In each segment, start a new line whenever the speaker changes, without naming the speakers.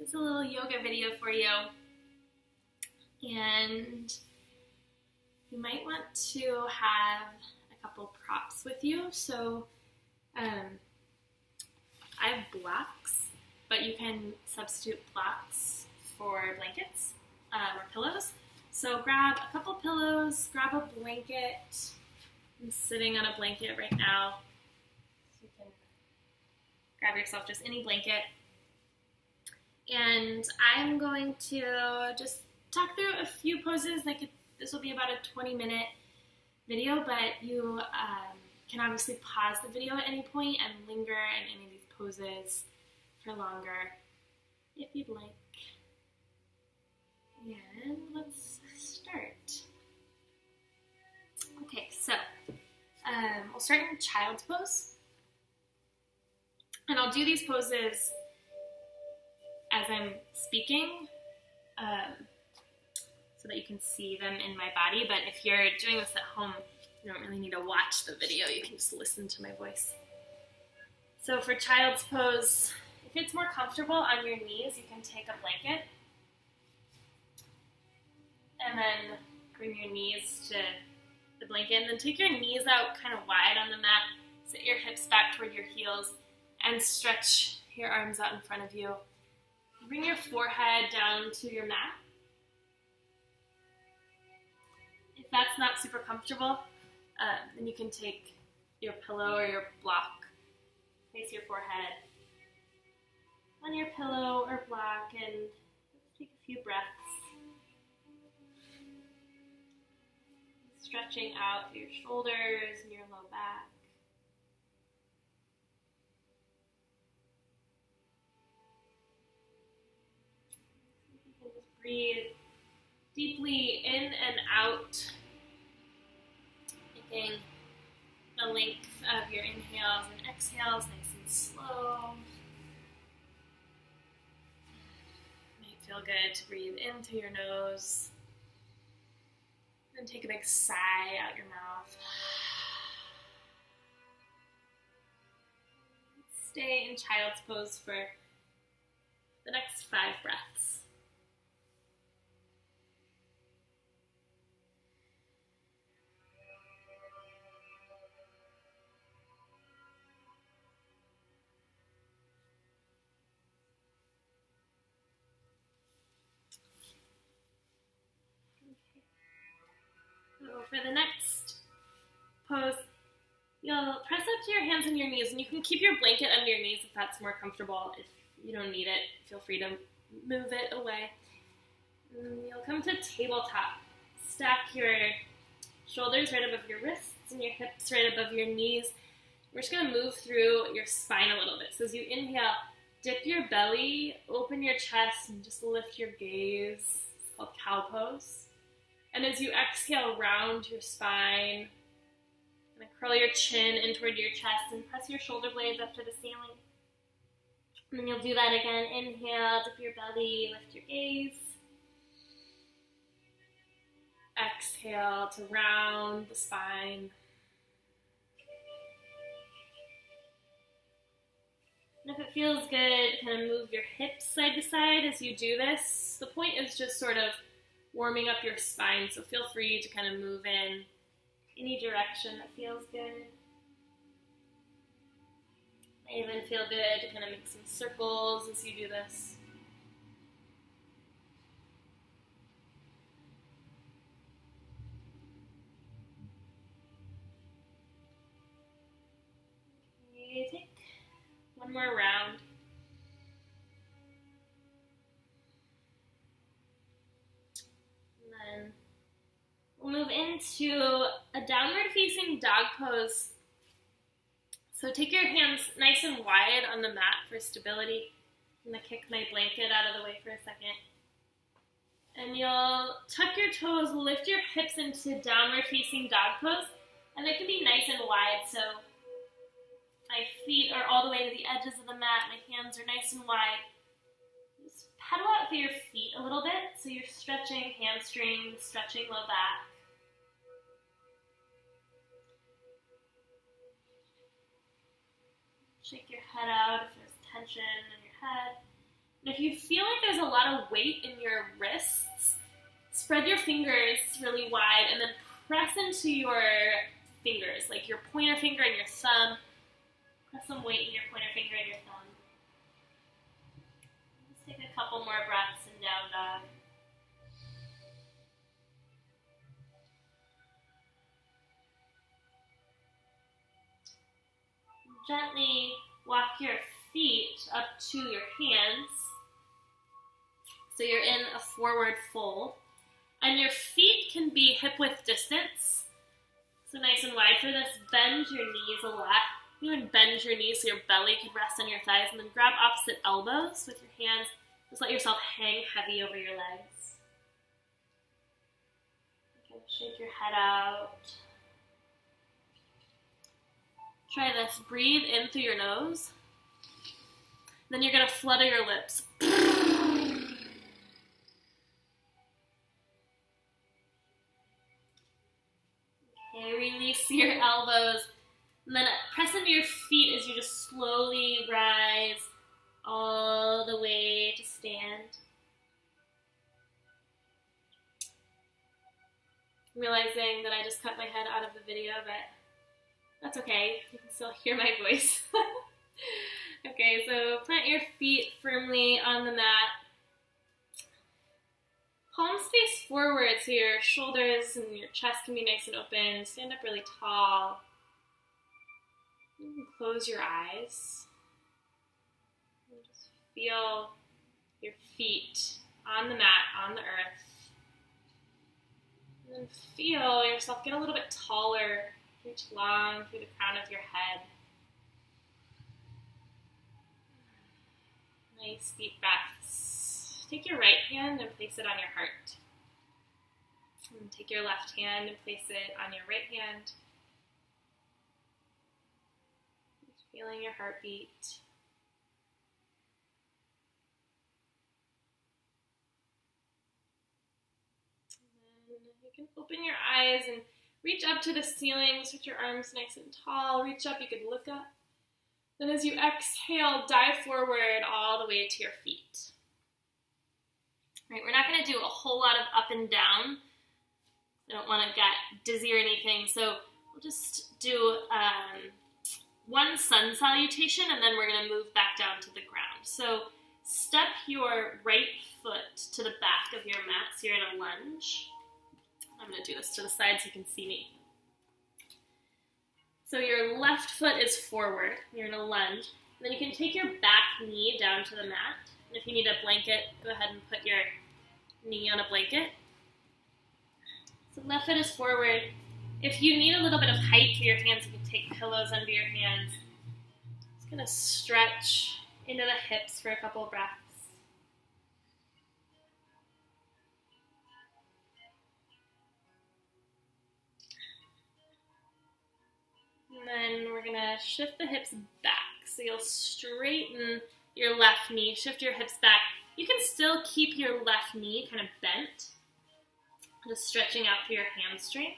This is a little yoga video for you, and you might want to have a couple props with you. So I have blocks, but you can substitute blocks for blankets or pillows. So grab a couple pillows, grab a blanket. I'm sitting on a blanket right now, so you can grab yourself just any blanket. And I'm going to just talk through a few poses. This will be about a 20-minute video, but you can obviously pause the video at any point and linger in any of these poses for longer if you'd like. And let's start. Okay, so we'll start in child's pose. And I'll do these poses as I'm speaking so that you can see them in my body. But if you're doing this at home, you don't really need to watch the video. You can just listen to my voice. So for child's pose, if it's more comfortable on your knees, you can take a blanket and then bring your knees to the blanket, and then take your knees out kind of wide on the mat. Sit your hips back toward your heels and stretch your arms out in front of you. Bring your forehead down to your mat. If that's not super comfortable, then you can take your pillow or your block, face your forehead on your pillow or block, and take a few breaths. Stretching out through your shoulders and your low back. You can just breathe deeply in and out, taking the length of your inhales and exhales nice and slow. It might feel good to breathe in through your nose. Then take a big sigh out your mouth. Stay in child's pose for the next 5 breaths. So for the next pose, you'll press up to your hands and your knees, and you can keep your blanket under your knees if that's more comfortable. If you don't need it, feel free to move it away. And you'll come to tabletop. Stack your shoulders right above your wrists and your hips right above your knees. We're just going to move through your spine a little bit. So as you inhale, dip your belly, open your chest, and just lift your gaze. It's called cow pose. And as you exhale, round your spine, and curl your chin in toward your chest and press your shoulder blades up to the ceiling. And then you'll do that again. Inhale, dip your belly, lift your gaze. Exhale to round the spine. And if it feels good, kind of move your hips side to side as you do this. The point is just sort of warming up your spine, so feel free to kind of move in any direction that feels good. May even feel good to kind of make some circles as you do this. Okay, take one more round. We'll move into a downward facing dog pose. So take your hands nice and wide on the mat for stability. I'm going to kick my blanket out of the way for a second. And you'll tuck your toes, lift your hips into downward facing dog pose. And it can be nice and wide, so my feet are all the way to the edges of the mat. My hands are nice and wide. Just pedal out through your feet a little bit, so you're stretching hamstrings, stretching low back. Shake your head out if there's tension in your head. And if you feel like there's a lot of weight in your wrists, spread your fingers really wide and then press into your fingers, like your pointer finger and your thumb. Press some weight in your pointer finger and your thumb. Just take a couple more breaths in down dog. Gently walk your feet up to your hands. So you're in a forward fold. And your feet can be hip-width distance. So nice and wide for this. Bend your knees a lot. You can bend your knees so your belly can rest on your thighs. And then grab opposite elbows with your hands. Just let yourself hang heavy over your legs. You can shake your head out. Try this. Breathe in through your nose. Then you're going to flutter your lips. Okay, release your elbows. And then press into your feet as you just slowly rise all the way to stand. Realizing that I just cut my head out of the video, but that's okay. You can still hear my voice. Okay, so plant your feet firmly on the mat. Palms face forward so your shoulders and your chest can be nice and open. Stand up really tall. You can close your eyes. And just feel your feet on the mat, on the earth. And then feel yourself get a little bit taller. Reach long through the crown of your head. Nice deep breaths. Take your right hand and place it on your heart. And take your left hand and place it on your right hand. Just feeling your heartbeat. And then you can open your eyes and reach up to the ceiling, stretch your arms nice and tall. Reach up, you could look up. Then as you exhale, dive forward all the way to your feet. All right, we're not going to do a whole lot of up and down. I don't want to get dizzy or anything, so we'll just do one sun salutation, and then we're going to move back down to the ground. So step your right foot to the back of your mat, so you're in a lunge. I'm going to do this to the side so you can see me. So your left foot is forward. You're in a lunge. And then you can take your back knee down to the mat. And if you need a blanket, go ahead and put your knee on a blanket. So left foot is forward. If you need a little bit of height for your hands, you can take pillows under your hands. Just going to stretch into the hips for a couple of breaths. And then we're going to shift the hips back. So you'll straighten your left knee, shift your hips back. You can still keep your left knee kind of bent, just stretching out through your hamstring.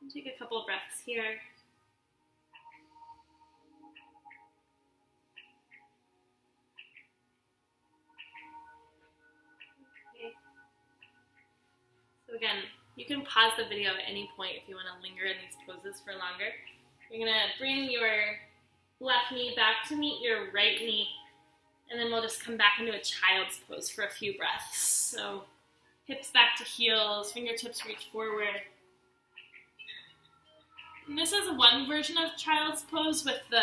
And take a couple of breaths here. Okay. So again, you can pause the video at any point if you want to linger in these poses for longer. You're going to bring your left knee back to meet your right knee, and then we'll just come back into a child's pose for a few breaths. So hips back to heels, fingertips reach forward. And this is one version of child's pose with the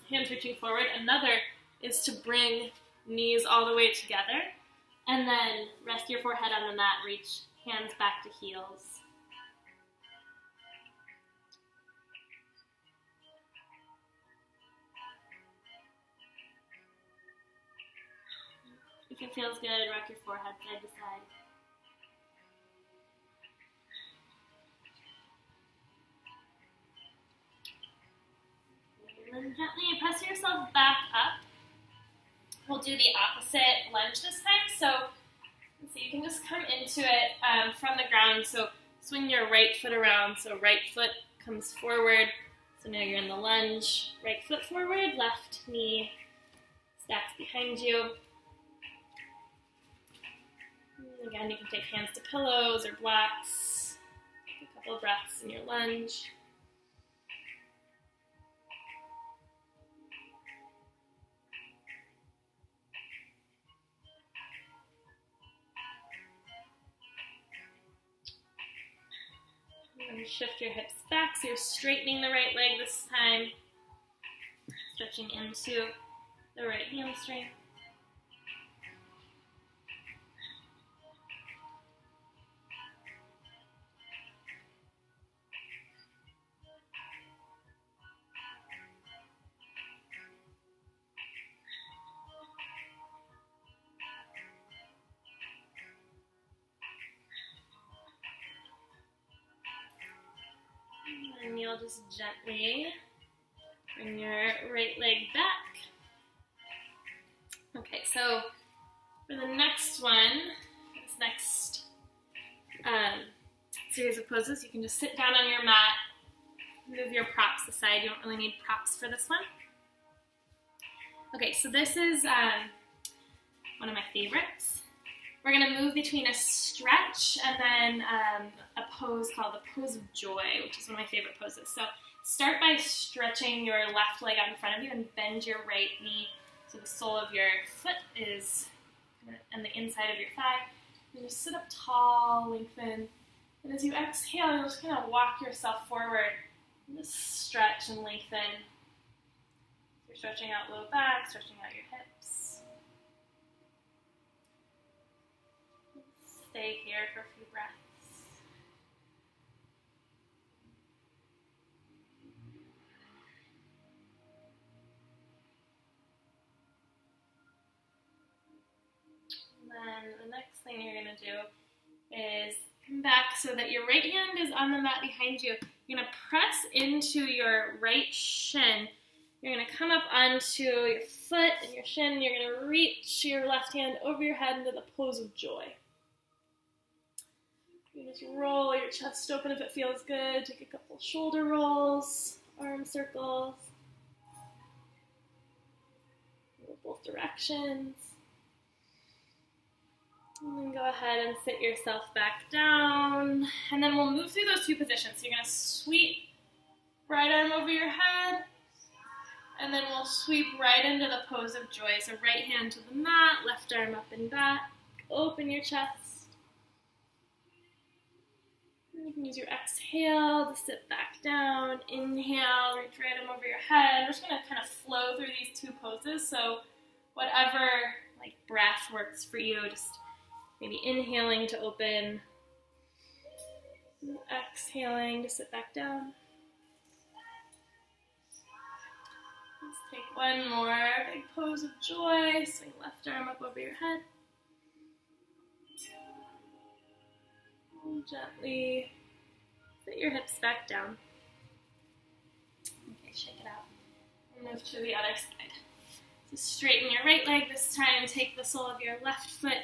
hands reaching forward. Another is to bring knees all the way together, and then rest your forehead on the mat, reach hands back to heels. If it feels good, rock your forehead side to side. And then gently press yourself back up. We'll do the opposite lunge this time. So you can just come into it from the ground. So swing your right foot around. So right foot comes forward. So now you're in the lunge. Right foot forward, left knee stacks behind you. And again, you can take hands to pillows or blocks. Take a couple of breaths in your lunge. And shift your hips back so you're straightening the right leg this time. Stretching into the right hamstring. And you'll just gently bring your right leg back. Okay, so for the next one, this next series of poses, you can just sit down on your mat, move your props aside. You don't really need props for this one. Okay, so this is one of my favorites. We're going to move between a stretch and then a pose called the pose of joy, which is one of my favorite poses. So start by stretching your left leg out in front of you and bend your right knee so the sole of your foot is on the inside of your thigh. And just sit up tall, lengthen. And as you exhale, you'll just kind of walk yourself forward. And just stretch and lengthen. You're stretching out low back, stretching out your hips. Stay here for a few breaths. And then the next thing you're going to do is come back so that your right hand is on the mat behind you. You're going to press into your right shin. You're going to come up onto your foot and your shin. You're going to reach your left hand over your head into the pose of joy. You just roll your chest open if it feels good. Take a couple shoulder rolls, arm circles. Go both directions. And then go ahead and sit yourself back down. And then we'll move through those two positions. So you're going to sweep right arm over your head. And then we'll sweep right into the pose of joy. So right hand to the mat, left arm up and back. Open your chest. You can use your exhale to sit back down. Inhale, reach right arm over your head. We're just going to kind of flow through these two poses. So whatever breath works for you, just maybe inhaling to open, exhaling to sit back down. Let's take one more big pose of joy. Swing left arm up over your head. And gently sit your hips back down. Okay, shake it out. And move to the other side. So straighten your right leg this time. Take the sole of your left foot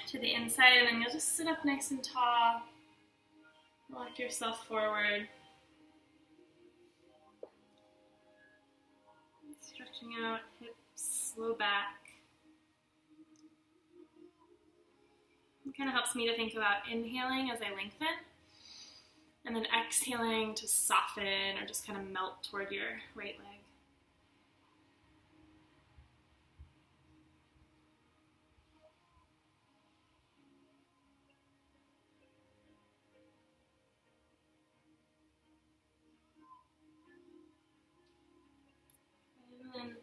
to the inside, and then you'll just sit up nice and tall. Walk yourself forward. Stretching out hips, low back. It kind of helps me to think about inhaling as I lengthen, and then exhaling to soften or just kind of melt toward your right leg. And then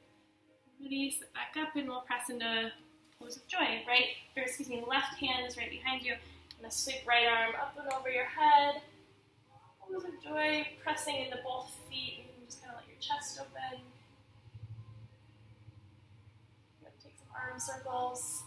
ready, sit back up, and we'll press into pose of joy. Left hand is right behind you. I'm going to sweep right arm up and over your head. Pose of joy, pressing into both feet. You can just kind of let your chest open. Take some arm circles.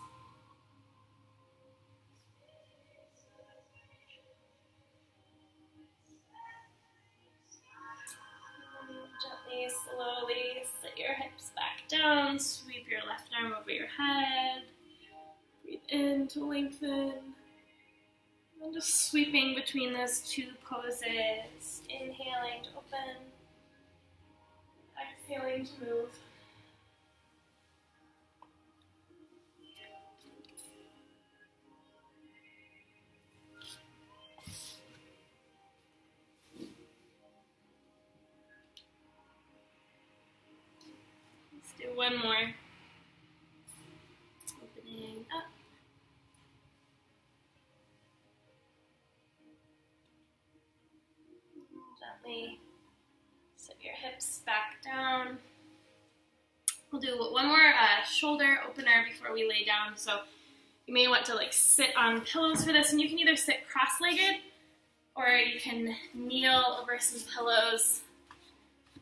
Gently, slowly sit your hips back down. Sweep your left arm over your head. Breathe in to lengthen. And just sweeping between those two poses. Inhaling to open. Exhaling to move. do one more. Opening up. Gently set your hips back down. We'll do one more shoulder opener before we lay down. So you may want to like sit on pillows for this, and you can either sit cross-legged or you can kneel over some pillows,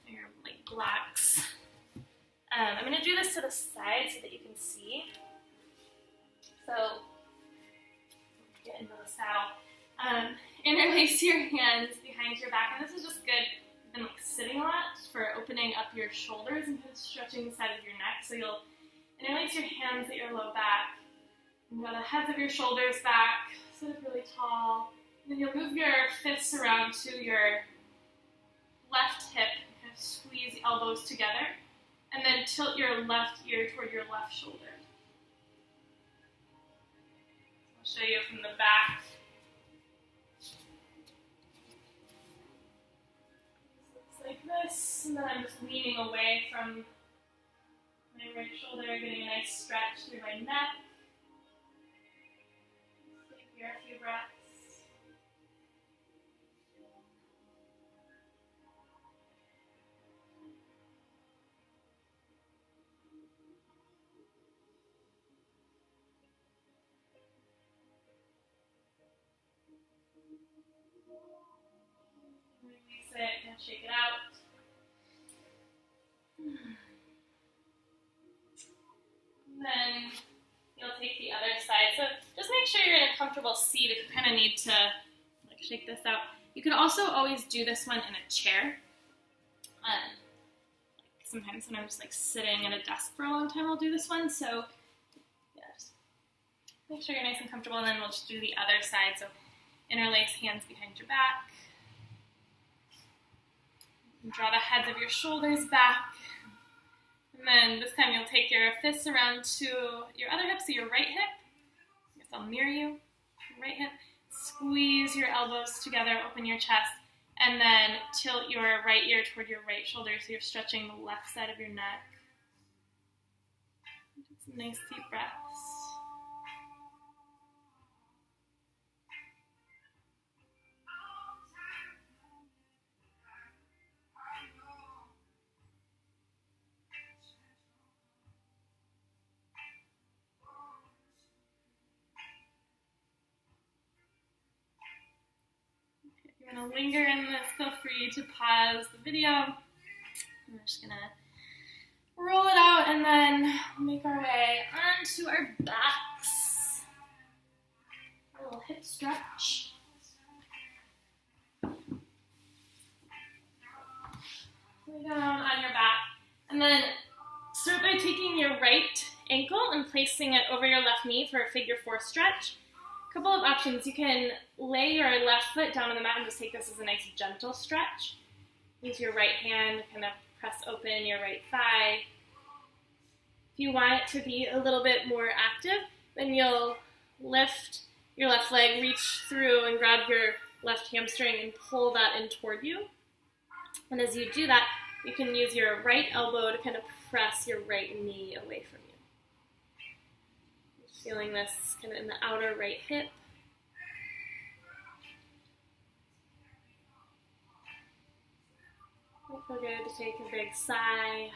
your like blacks. I'm going to do this to the side so that you can see. So get into the saddle. Interlace your hands behind your back, and this is just good. You've been like sitting a lot for opening up your shoulders and kind of stretching the side of your neck. So you'll interlace your hands at your low back. Draw the heads of your shoulders back, sit up really tall. And then you'll move your fists around to your left hip, and kind of squeeze the elbows together, and then tilt your left ear toward your left shoulder. I'll show you from the back. Looks like this, and then I'm just leaning away from my right shoulder, getting a nice stretch through my neck. Take here a few breaths. Release it and shake it out. And then you'll take the other side. So just make sure you're in a comfortable seat if you kind of need to like shake this out. You can also always do this one in a chair. Sometimes when I'm just like sitting at a desk for a long time, I'll do this one. So yeah, just make sure you're nice and comfortable, and then we'll just do the other side. So interlace hands behind your back. And draw the heads of your shoulders back. And then this time you'll take your fists around to your other hip, so your right hip. I guess I'll mirror you. Right hip. Squeeze your elbows together, open your chest, and then tilt your right ear toward your right shoulder, so you're stretching the left side of your neck. Take some nice deep breaths. If you're going to linger in this, feel free to pause the video. I'm just going to roll it out and then make our way onto our backs. A little hip stretch. Lay down on your back. And then start by taking your right ankle and placing it over your left knee for a figure 4 stretch. Couple of options. You can lay your left foot down on the mat and just take this as a nice gentle stretch. Use your right hand to kind of press open your right thigh. If you want it to be a little bit more active, then you'll lift your left leg, reach through and grab your left hamstring and pull that in toward you. And as you do that, you can use your right elbow to kind of press your right knee away from you. Feeling this kind of in the outer right hip. It'll feel good to take a big sigh.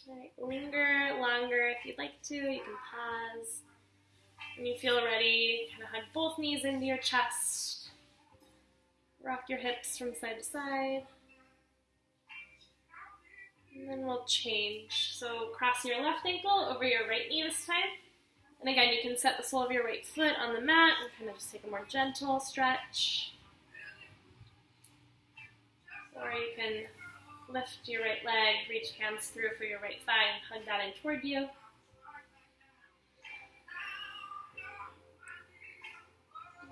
Right, linger longer if you'd like to. You can pause. When you feel ready, kind of hug both knees into your chest. Rock your hips from side to side. And then we'll change. So cross your left ankle over your right knee this time. And again, you can set the sole of your right foot on the mat and kind of just take a more gentle stretch. Or you can lift your right leg, reach hands through for your right thigh and hug that in toward you.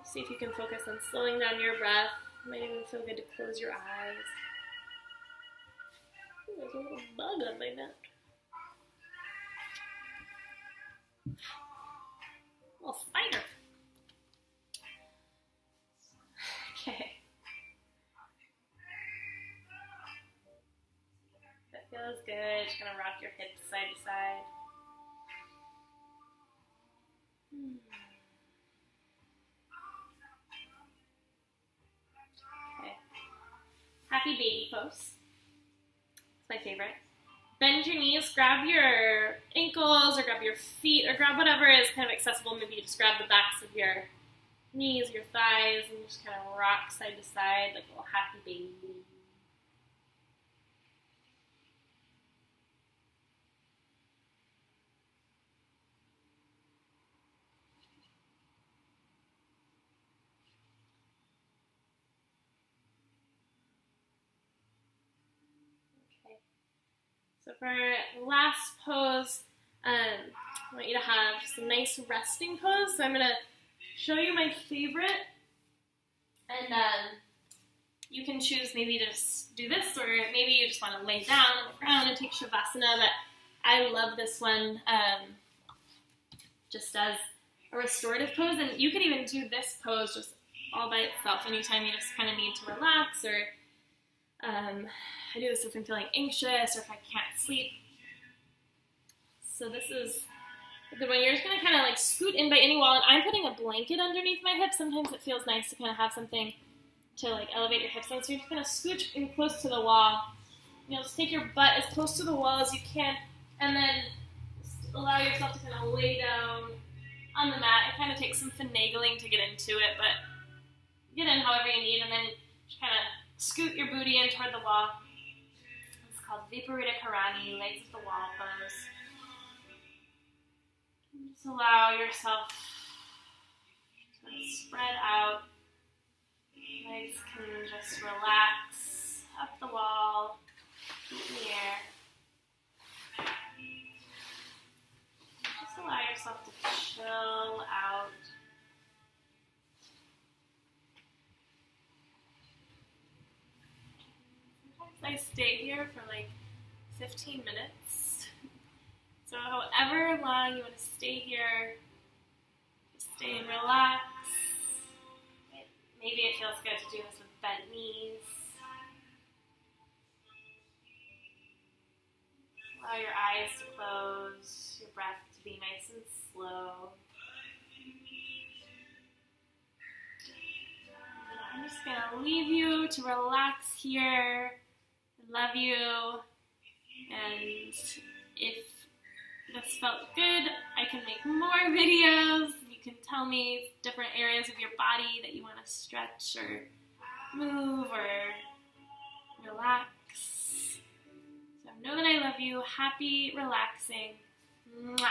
See if you can focus on slowing down your breath. It might even feel good to close your eyes. Ooh, there's a little bug on my neck. A little spider. Okay. That feels good. Just gonna rock your hips side to side. Okay. Happy baby pose. It's my favorite. Bend your knees, grab your ankles, or grab your feet, or grab whatever is kind of accessible. Maybe you just grab the backs of your knees, your thighs, and just kind of rock side to side like a little happy baby. So for the last pose, I want you to have just a nice resting pose. So I'm going to show you my favorite, and you can choose maybe to just do this, or maybe you just want to lay down on the ground and take Shavasana, but I love this one just as a restorative pose, and you can even do this pose just all by itself anytime you just kind of need to relax, or I do this if I'm feeling anxious or if I can't sleep. So this is a good one. You're just going to kind of like scoot in by any wall, and I'm putting a blanket underneath my hips. Sometimes it feels nice to kind of have something to like elevate your hips in. So you're just going to scooch in close to the wall. You know, just take your butt as close to the wall as you can, and then just allow yourself to kind of lay down on the mat. It kind of takes some finagling to get into it, but get in however you need, and then just kind of scoot your booty in toward the wall. It's called Viparita Karani, legs at the wall pose. Just allow yourself to spread out. Legs can just relax up the wall, feet in the air. Just allow yourself to chill out. I stay here for like 15 minutes. So however long you want to stay here, just stay and relax. Maybe it feels good to do this with bent knees. Allow your eyes to close, your breath to be nice and slow. I'm just going to leave you to relax here. Love you, and if this felt good, I can make more videos. You can tell me different areas of your body that you want to stretch or move or relax. So know that I love you. Happy relaxing. Mwah.